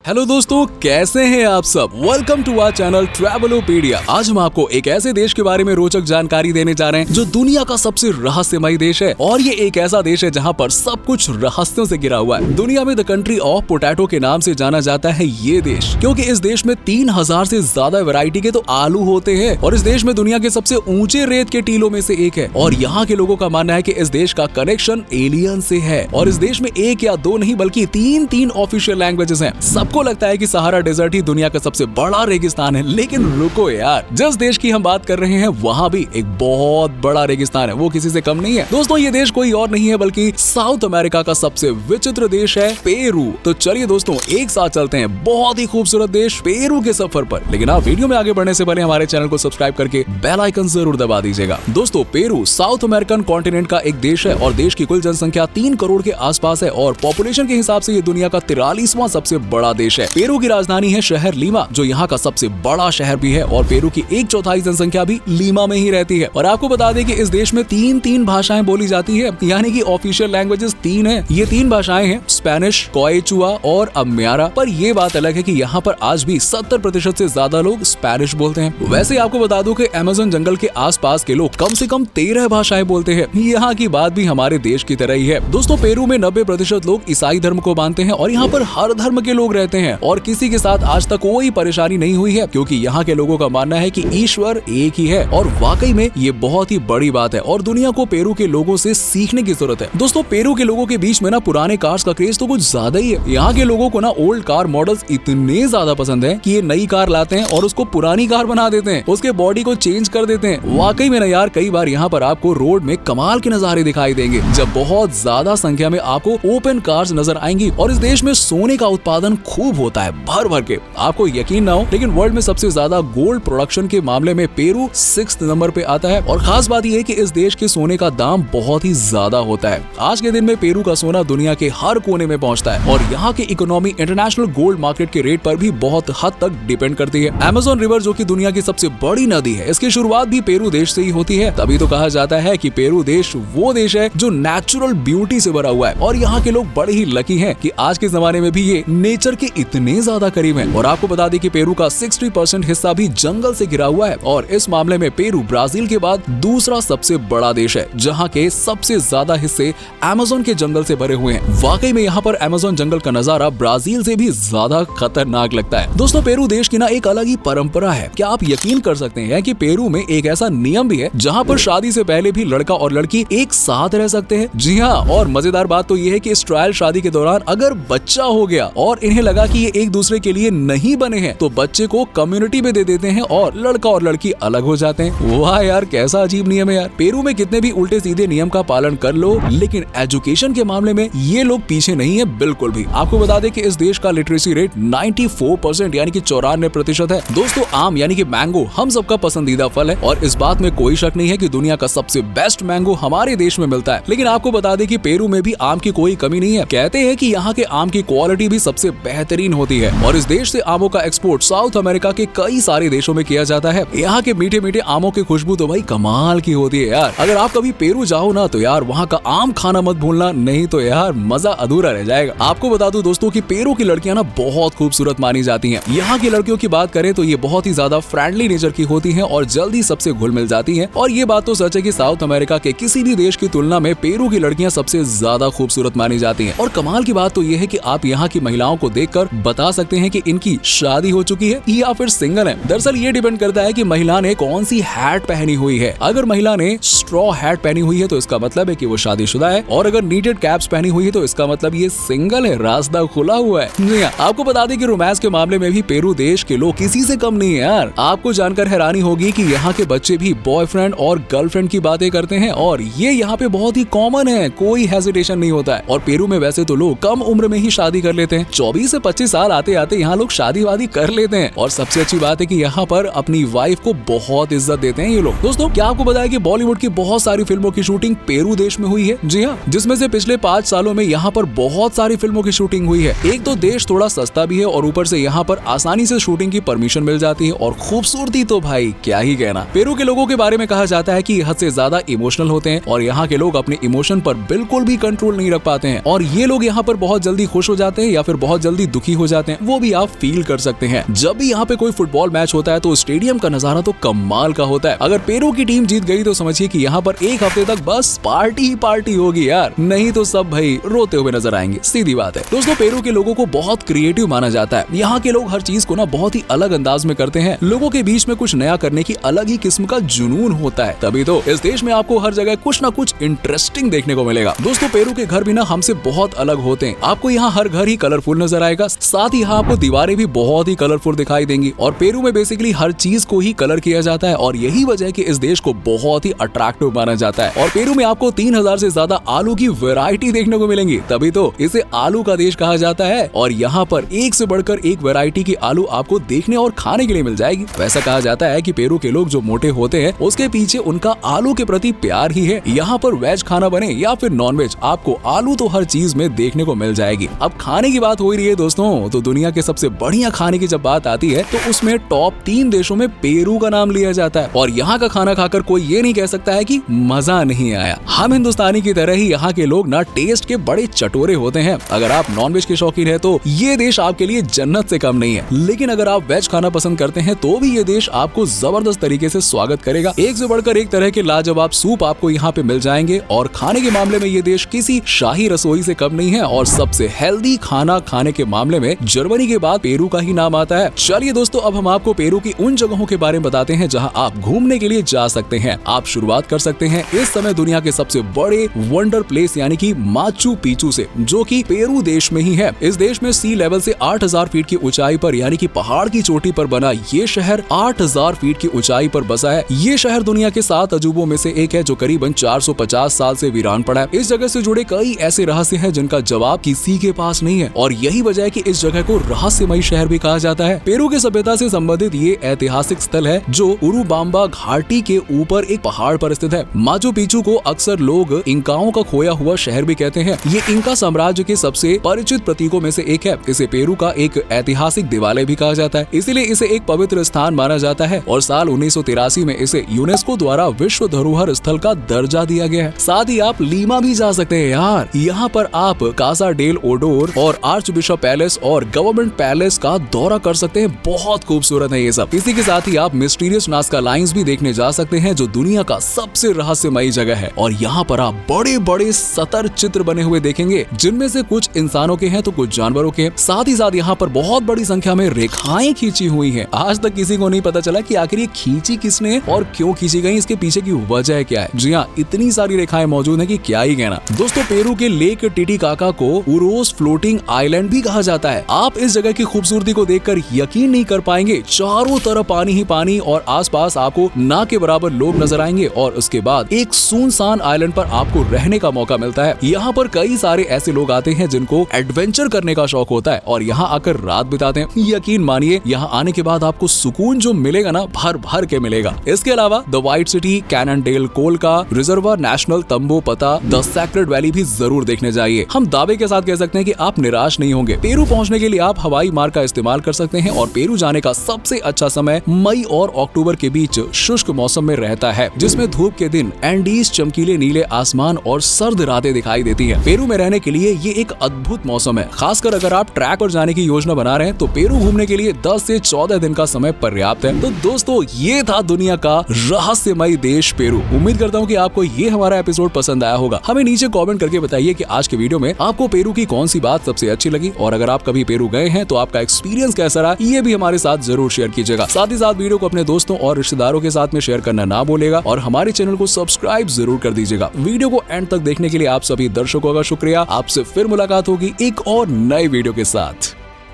Hello दोस्तों, कैसे हैं आप सब। Welcome to our channel Travelopedia. आज हम आपको एक ऐसे देश के बारे में रोचक जानकारी देने जा रहे हैं जो दुनिया का सबसे रहस्यमयी देश है। और ये एक ऐसा देश है जहां पर सब कुछ रहस्यों से घिरा हुआ है। दुनिया में द कंट्री ऑफ पोटैटो के नाम से जाना जाता है ये देश, क्योंकि इस देश में 3000 से ज्यादा वैरायटी के तो आलू होते हैं। और इस देश में दुनिया के सबसे ऊंचे रेत के टीलों में से एक है। और यहाँ के लोगों का मानना है कि इस देश का कनेक्शन एलियन से है। और इस देश में एक या दो नहीं बल्कि तीन ऑफिशियल लैंग्वेजेस हैं। सबको लगता है कि सहारा डेजर्ट ही दुनिया का सबसे बड़ा रेगिस्तान है, लेकिन रुको यार, जिस देश की हम बात कर रहे हैं वहाँ भी एक बहुत बड़ा रेगिस्तान है, वो किसी से कम नहीं है। दोस्तों, ये देश कोई और नहीं है बल्कि साउथ अमेरिका का सबसे विचित्र देश है पेरू। तो चलिए दोस्तों, एक साथ चलते हैं बहुत ही खूबसूरत देश पेरू के सफर पर। लेकिन आप वीडियो में आगे बढ़ने से पहले हमारे चैनल को सब्सक्राइब करके बेल आइकन जरूर दबा दीजिएगा। दोस्तों, पेरू साउथ अमेरिकन कॉन्टिनेंट का एक देश है और देश की कुल जनसंख्या 3 करोड़ के आसपास है। और पॉपुलेशन के हिसाब से ये दुनिया का 43वां सबसे बड़ा देश है। पेरू की राजधानी है शहर लीमा, जो यहाँ का सबसे बड़ा शहर भी है। और पेरू की 1/4 जनसंख्या भी लीमा में ही रहती है। और आपको बता दें कि इस देश में तीन भाषाएं बोली जाती है, यानी कि ऑफिशियल लैंग्वेजेस 3 है। ये 3 भाषाएं हैं स्पेनिश, क्वेचुआ और अम्यारा। पर ये बात अलग है कि यहाँ पर आज भी 70% से ज्यादा लोग स्पेनिश बोलते हैं। वैसे आपको बता दूं कि अमेज़न जंगल के आसपास के लोग कम से कम 13 भाषाएं बोलते हैं। यहाँ की बात भी हमारे देश की तरह ही है। दोस्तों, पेरू में 90% लोग ईसाई धर्म को मानते हैं और यहाँ पर हर धर्म के लोग रहते हैं। और किसी के साथ आज तक कोई परेशानी नहीं हुई है, क्योंकि यहाँ के लोगों का मानना है कि ईश्वर एक ही है। और वाकई में ये बहुत ही बड़ी बात है और दुनिया को पेरू के लोगों से सीखने की जरूरत है। दोस्तों, पेरू के लोगों के बीच में ना पुराने कार्स का क्रेज तो कुछ ज्यादा ही है। यहाँ के लोगों को ना ओल्ड कार मॉडल्स इतने ज्यादा पसंद है कि ये नई कार लाते हैं और उसको पुरानी कार बना देते हैं, उसके बॉडी को चेंज कर देते हैं। वाकई में ना यार, कई बार यहाँ पर आपको रोड में कमाल के नजारे दिखाई देंगे, जब बहुत ज्यादा संख्या में आपको ओपन कार्स नजर आएंगी। और इस देश में सोने का उत्पादन खूब होता है, भर भर के। आपको यकीन ना हो, लेकिन वर्ल्ड में सबसे ज्यादा गोल्ड प्रोडक्शन के मामले में पेरू 6th नंबर पे आता है। और खास बात यह है कि इस देश के सोने का दाम बहुत ही ज्यादा होता है। आज के दिन में पेरू का सोना दुनिया के हर कोने में पहुंचता है। और यहाँ की इकोनॉमी इंटरनेशनल गोल्ड मार्केट के रेट पर भी बहुत हद तक डिपेंड करती है। अमेज़न रिवर, जो कि दुनिया की सबसे बड़ी नदी है, इसकी शुरुआत भी पेरू देश से ही होती है। तभी तो कहा जाता है कि पेरू देश वो देश है जो नेचुरल ब्यूटी से भरा हुआ है। और यहाँ के लोग बड़े ही लकी हैं कि आज के जमाने में भी ये नेचर के इतने ज्यादा करीब है। और आपको बता दें कि पेरू का 60% हिस्सा भी जंगल से घिरा हुआ है। और इस मामले में पेरू ब्राजील के बाद दूसरा सबसे बड़ा देश है, जहाँ के सबसे ज्यादा हिस्से अमेज़न के जंगल से भरे हुए हैं। वाकई में यहाँ पर अमेज़न जंगल का नजारा ब्राजील से भी ज्यादा खतरनाक लगता है। दोस्तों, पेरू देश की ना एक अलग ही परंपरा है। क्या आप यकीन कर सकते हैं कि पेरू में एक ऐसा नियम भी है जहाँ पर शादी से पहले भी लड़का और लड़की एक साथ रह सकते हैं। जी हाँ, और मजेदार बात तो ये है कि इस ट्रायल शादी के दौरान अगर बच्चा हो गया और इन्हें लगा कि ये एक दूसरे के लिए नहीं बने हैं, तो बच्चे को कम्युनिटी में दे देते हैं और लड़का और लड़की अलग हो जाते हैं। वाह यार, कैसा अजीब नियम है यार। पेरू में कितने भी उल्टे सीधे नियम का पालन कर लो, लेकिन एजुकेशन के मामले में ये लोग पीछे नहीं है बिल्कुल भी। आपको बता दें कि इस देश का लिटरेसी रेट 94% यानी कि 94% है। दोस्तों, आम यानी कि मैंगो हम सबका पसंदीदा फल है और इस बात में कोई शक नहीं है कि दुनिया का सबसे बेस्ट मैंगो हमारे देश में मिलता है। लेकिन आपको बता दें कि पेरू में भी आम की कोई कमी नहीं है। कहते हैं कि यहाँ के आम की क्वालिटी भी सबसे बेहतरीन होती है। और इस देश से आमों का एक्सपोर्ट साउथ अमेरिका के कई सारे देशों में किया जाता है। यहाँ के मीठे मीठे आमों की खुशबू तो भाई कमाल की होती है यार। अगर आप कभी पेरू जाओ ना, तो यार वहाँ का आम खाना मत भूलना, नहीं तो यार मजा अधूरा रह जाएगा। आपको बता दूं दोस्तों कि पेरू की लड़कियां ना बहुत खूबसूरत मानी जाती हैं। यहाँ की लड़कियों की बात करें तो ये बहुत ही ज्यादा फ्रेंडली नेचर की होती हैं और जल्दी सबसे घुल मिल जाती हैं। और ये बात तो सच है कि साउथ अमेरिका के किसी भी देश की तुलना में पेरू की लड़कियां सबसे ज्यादा खूबसूरत मानी जाती हैं। और कमाल की बात तो ये है कि आप यहाँ की महिलाओं को देखकर बता सकते हैं कि इनकी शादी हो चुकी है या फिर सिंगल है। दरअसल ये डिपेंड करता है कि महिला ने कौन सी हैट पहनी हुई है। अगर महिला ने स्ट्रॉ हैट पहनी हुई है तो इसका मतलब है कि वो शादीशुदा है, और अगर नीटेड कैप्स पहनी हुई है तो इसका मतलब ये सिंगल है, रास्ता खुला हुआ है। आपको बता दें कि रोमांस के मामले में भी पेरू देश के लोग किसी से कम नहीं है यार। आपको जानकर हैरानी होगी कि यहाँ के बच्चे भी बॉयफ्रेंड और गर्लफ्रेंड की बातें करते हैं और ये यहाँ पे बहुत ही कॉमन है, कोई हेजिटेशन नहीं होता है। और पेरू में वैसे तो लोग कम उम्र में ही शादी कर लेते हैं, 24 से 25 साल आते आते यहाँ लोग शादी वादी कर लेते हैं। और सबसे अच्छी बात है कि यहाँ पर अपनी वाइफ को बहुत इज्जत देते हैं ये लोग। दोस्तों, क्या आपको बताया कि बॉलीवुड की बहुत सारी फिल्मों की शूटिंग पेरू देश में हुई है। जी हाँ, जिसमें से पिछले 5 सालों में यहाँ पर बहुत सारी फिल्मों की शूटिंग हुई है। एक तो देश थोड़ा सस्ता भी है और ऊपर से यहाँ पर आसानी से शूटिंग की परमिशन मिल जाती है। और खूबसूरती तो भाई क्या ही कहना। पेरू के लोगों के बारे में कहा जाता है कि हद से ज्यादा इमोशनल होते हैं और यहाँ के लोग अपने इमोशन पर बिल्कुल भी कंट्रोल नहीं रख पाते हैं। और ये लोग यहाँ पर बहुत जल्दी खुश हो जाते हैं या फिर बहुत जल्दी दुखी हो जाते हैं वो भी आप फील कर सकते हैं। जब भी यहाँ पे कोई फुटबॉल मैच होता है तो स्टेडियम का नजारा तो कमाल का होता है। अगर पेरू की टीम जीत गई तो समझिए कि यहाँ पर एक हफ्ते तक बस पार्टी ही पार्टी होगी यार, नहीं तो सब भाई रोते हुए नजर आएंगे, सीधी बात है। दोस्तों पेरू के लोगों को बहुत क्रिएटिव माना जाता है। यहाँ के लोग हर चीज को ना बहुत ही अलग अंदाज में करते हैं। लोगों के बीच में कुछ नया करने की अलग ही किस्म का जुनून होता है, तभी तो इस देश में आपको हर जगह कुछ ना कुछ इंटरेस्टिंग देखने को मिलेगा। दोस्तों पेरू के घर भी ना हमसे बहुत अलग होते हैं। आपको यहाँ हर घर ही कलरफुल नजर आएगा, साथ ही यहाँ आपको दीवारें भी बहुत ही कलरफुल दिखाई देंगी। और पेरू में बेसिकली हर चीज को ही कलर किया जाता है और यही वजह है कि इस देश को बहुत ही अट्रैक्टिव माना जाता है। और पेरू में आपको 3000 से ज्यादा आलू की वैरायटी देखने को मिलेंगी, तभी तो इसे आलू का देश कहा जाता है। और यहाँ पर एक से बढ़कर एक वैरायटी की आलू आपको देखने और खाने के लिए मिल जाएगी। वैसा कहा जाता है कि पेरू के लोग जो मोटे होते हैं उसके पीछे उनका आलू के प्रति प्यार ही है। यहाँ पर वेज खाना बने या फिर नॉन वेज, आपको आलू तो हर चीज में देखने को मिल जाएगी। अब खाने की बात हो रही है दोस्तों, तो दुनिया के सबसे बढ़िया खाने की जब बात आती है तो उसमें टॉप 3 देशों में पेरू का नाम लिया जाता है। और यहाँ का खाना खाकर कोई ये नहीं कह सकता है कि मजा नहीं आया। हम हिंदुस्तानी की तरह ही यहाँ के लोग ना टेस्ट के बड़े चटोरे होते हैं। अगर आप नॉनवेज के शौकीन है तो ये देश आपके लिए जन्नत से कम नहीं है, लेकिन अगर आप वेज खाना पसंद करते हैं तो भी ये देश आपको जबरदस्त तरीके से स्वागत करेगा। एक से बढ़कर एक तरह के लाजवाब सूप आपको यहाँ पे मिल जाएंगे। और खाने के मामले में ये देश किसी शाही रसोई से कम नहीं है। और सबसे हेल्दी खाना खाने के मामले में जर्मनी के बाद पेरू का ही नाम आता है। चलिए दोस्तों अब हम आपको पेरू की उन जगहों के बारे में बताते हैं जहाँ आप घूमने के लिए जा सकते हैं। आप शुरुआत कर सकते हैं इस समय दुनिया के सबसे बड़े वंडर प्लेस यानी कि माचू पिचू से, जो कि पेरू देश में ही है। इस देश में सी लेवल से 8000 फीट की ऊंचाई पर यानी कि पहाड़ की चोटी पर बना ये शहर 8000 फीट की ऊंचाई पर बसा है। ये शहर दुनिया के 7 अजूबों में से एक है जो करीबन 450 साल से वीरान पड़ा है। इस जगह से जुड़े कई ऐसे रहस्य हैं जिनका जवाब किसी के पास नहीं है और यही वजह है कि इस जगह को रहस्यमयी शहर भी कहा जाता है। पेरू की सभ्यता से संबंधित ये ऐतिहासिक स्थल है जो उरुबाम्बा घाटी के ऊपर एक पहाड़ पर स्थित है। माचू पिचू को अक्सर लोग इंकाओं का खोया हुआ शहर भी कहते हैं। ये इंका साम्राज्य के सबसे परिचित प्रतीकों में से एक है। इसे पेरू का एक ऐतिहासिक दिवालय भी कहा जाता है, इसीलिए इसे एक पवित्र स्थान माना जाता है और साल 1983 में इसे यूनेस्को द्वारा विश्व धरोहर स्थल का दर्जा दिया गया है। साथ ही आप लीमा भी जा सकते हैं यार। यहाँ पर आप कासा डेल ओडोर और आर्च बिशप पैलेस और गवर्नमेंट पैलेस का दौरा कर सकते हैं। बहुत खूबसूरत है ये सब। इसी के साथ ही आप मिस्टीरियस नास्का लाइन्स भी देखने जा सकते हैं जो दुनिया का सबसे रहस्यमयी जगह है। और यहाँ पर आप बड़े बड़े सतर चित्र बने हुए देखेंगे जिनमें से कुछ इंसानों के हैं तो कुछ जानवरों के। साथ ही साथ यहाँ पर बहुत बड़ी संख्या में रेखाएं खींची हुई हैं। आज तक किसी को नहीं पता चला कि आखिर ये खींची किसने और क्यों खींची गई, इसके पीछे की वजह क्या है। जी हाँ, इतनी सारी रेखाएं मौजूद हैं कि क्या ही कहना। दोस्तों पेरू के लेक टिटिकाका को उरोस फ्लोटिंग आइलैंड भी कहा जाता है। आप इस जगह की खूबसूरती को देखकर यकीन नहीं कर पाएंगे। चारों तरफ पानी ही पानी और आसपास आपको ना के बराबर लोग नजर आएंगे और उसके बाद एक सुनसान आइलैंड पर आपको रहने का मौका मिलता है। यहाँ पर कई सारे ऐसे लोग आते हैं जिनको एडवेंचर करने का शौक होता है और यहाँ आकर रात बिताते हैं। यकीन मानिए यहाँ आने के बाद आपको सुकून जो मिलेगा ना भर भर के मिलेगा। इसके अलावा द व्हाइट सिटी, कैननडेल Colca, reserve national Tambopata, the sacred valley भी जरूर देखने जाइए। हम दावे के साथ कह सकते हैं कि आप निराश नहीं होंगे। पेरू पहुंचने के लिए आप हवाई मार्ग का इस्तेमाल कर सकते हैं और पेरू जाने का सबसे अच्छा समय मई और अक्टूबर के बीच शुष्क मौसम में रहता है, जिसमें धूप के दिन एंडीज, चमकीले नीले आसमान और सर्द रातें दिखाई देती हैं। पेरू में रहने के लिए ये एक अद्भुत मौसम है। खासकर अगर आप ट्रैक पर जाने की योजना बना रहे हैं तो पेरू घूमने के लिए 10 से 14 दिन का समय पर्याप्त है। तो दोस्तों ये था दुनिया का रहस्यमयी देश पेरू। उम्मीद करता हूँ कि आपको ये हमारा एपिसोड पसंद आया होगा। हमें नीचे कमेंट करके बताइए कि आज के वीडियो में आपको पेरू की कौन सी बात सबसे अच्छी लगी और अगर आप कभी पेरू गए हैं तो आपका एक्सपीरियंस कैसा रहा ये भी हमारे साथ जरूर शेयर कीजिएगा। साथ ही साथ वीडियो को अपने दोस्तों और रिश्तेदारों के साथ में शेयर करना ना भूलेगा और हमारे चैनल को सब्सक्राइब जरूर कर दीजिएगा। वीडियो को एंड तक देखने के लिए आप सभी दर्शकों का शुक्रिया। आपसे फिर मुलाकात होगी एक और नए वीडियो के साथ।